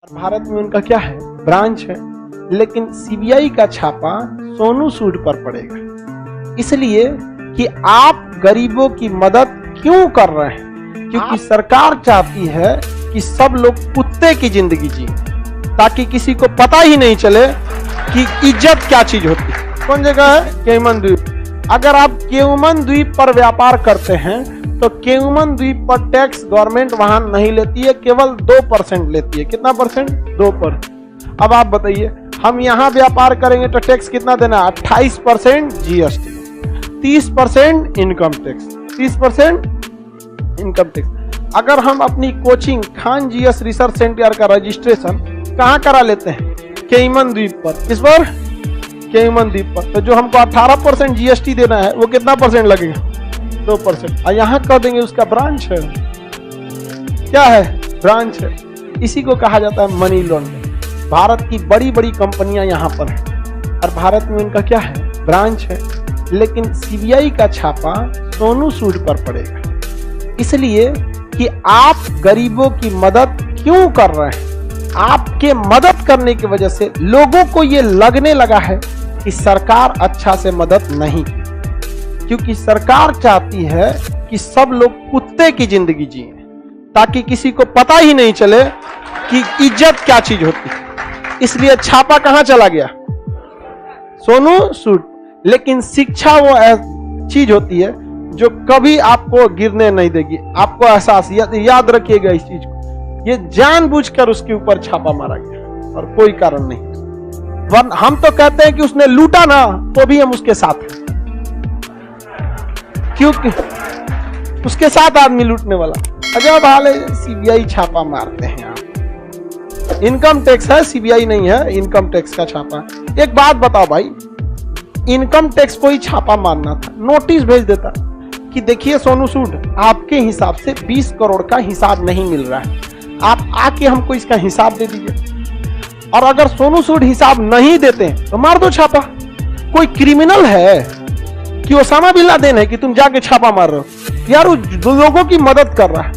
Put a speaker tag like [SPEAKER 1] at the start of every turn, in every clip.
[SPEAKER 1] भारत में उनका क्या है, ब्रांच है, लेकिन सीबीआई का छापा सोनू सूद पर पड़ेगा, इसलिए कि आप गरीबों की मदद क्यों कर रहे हैं? क्योंकि सरकार चाहती है कि सब लोग कुत्ते की जिंदगी जिए, ताकि किसी को पता ही नहीं चले कि इज्जत क्या चीज होती है। कौन जगह है? केयमन द्वीप। अगर आप केयमन द्वीप पर व्यापार करते हैं तो केयमन द्वीप पर टैक्स गवर्नमेंट वहां नहीं लेती है, केवल 2% लेती है। कितना परसेंट? 2%। अब आप बताइए, हम यहां व्यापार करेंगे तो टैक्स कितना देना? 28% GST, 30% income tax, 30% income tax. अगर हम अपनी coaching Khan GS research centre का रजिस्ट्रेशन कहां करा लेते हैं? केयमन द्वीप पर। किस पर? केयमन द्वीप पर। तो जो हमको 18% जीएसटी देना है वो कितना परसेंट लगेगा? 2%। और यहां कर देंगे उसका ब्रांच है। क्या है? ब्रांच है। इसी को कहा जाता है मनी लॉन्ड्रिंग। भारत की बड़ी बड़ी कंपनियां यहां पर हैं और भारत में उनका क्या है, ब्रांच है, लेकिन सीबीआई का छापा सोनू सूद पर पड़ेगा, इसलिए कि आप गरीबों की मदद क्यों कर रहे हैं। आपके मदद करने की वजह से लोगों को यह लगने लगा है कि सरकार अच्छा से मदद नहीं, क्योंकि सरकार चाहती है कि सब लोग कुत्ते की जिंदगी जिए, ताकि किसी को पता ही नहीं चले कि इज्जत क्या चीज होती है। इसलिए छापा कहां चला गया? सोनू सूद। लेकिन शिक्षा वो चीज होती है जो कभी आपको गिरने नहीं देगी। आपको एहसास, याद रखिएगा इस चीज को, ये जानबूझकर उसके ऊपर छापा मारा गया और कोई कारण नहीं। वरना हम तो कहते हैं कि उसने लूटा ना, तो भी हम उसके साथ हैं, क्योंकि उसके साथ आदमी लूटने वाला। अजब हाल है, सीबीआई छापा मारते हैं आप। इनकम टैक्स है, सीबीआई नहीं है, इनकम टैक्स का छापा। एक बात बताओ भाई, इनकम टैक्स को ही छापा मारना था, नोटिस भेज देता कि देखिए सोनू सूद, आपके हिसाब से 20 करोड़ का हिसाब नहीं मिल रहा है, आप आके हमको इसका हिसाब दे दीजिए। और अगर सोनू सूद हिसाब नहीं देते तो मार दो छापा। कोई क्रिमिनल है कि ओसामा बिन लादेन है कि तुम जाके छापा मार रहे हो? यार वो लोगों की मदद कर रहा है।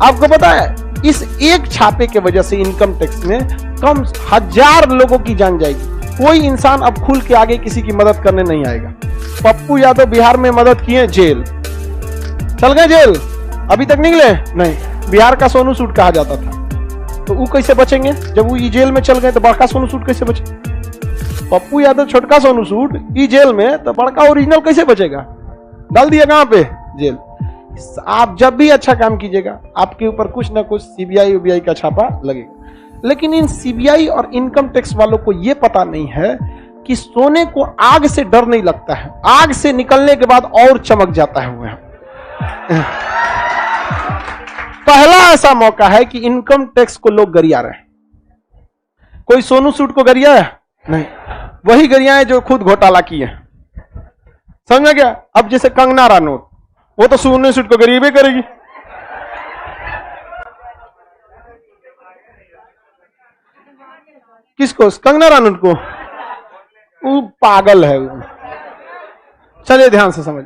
[SPEAKER 1] आपको पता है, इस एक छापे के वजह से इनकम टैक्स में कम 1000 लोगों की जान जाएगी। कोई इंसान अब खुल के आगे किसी की मदद करने नहीं आएगा। पप्पू यादव बिहार में मदद किए, जेल चल गए, जेल अभी तक निकले नहीं। बिहार का सोनू सूद कहा जाता था, तो वो कैसे बचेंगे? जब वो जेल में चल गए तो बड़का सोनू सूद कैसे बचे? पप्पू यादव छोटका सोनू सूद ई जेल में, तो बड़का ओरिजिनल कैसे बचेगा? डाल दिया कहां पे? जेल। आप जब भी अच्छा काम कीजिएगा आपके ऊपर कुछ ना कुछ सीबीआई का छापा लगेगा। लेकिन इन सीबीआई और इनकम टैक्स वालों को यह पता नहीं है कि सोने को आग से डर नहीं लगता है, आग से निकलने के बाद और चमक जाता है वो। पहला ऐसा मौका है कि इनकम टैक्स को लोग गरिया रहे। कोई सोनू सूद को गरिया है? नहीं, वही गरिया है जो खुद घोटाला किए। समझ गया? अब जैसे कंगना रनौत, वो तो सोनू सूद को गरीबे करेगी। किसको? कंगना रनौत को? वो पागल है। चलिए ध्यान से समझ।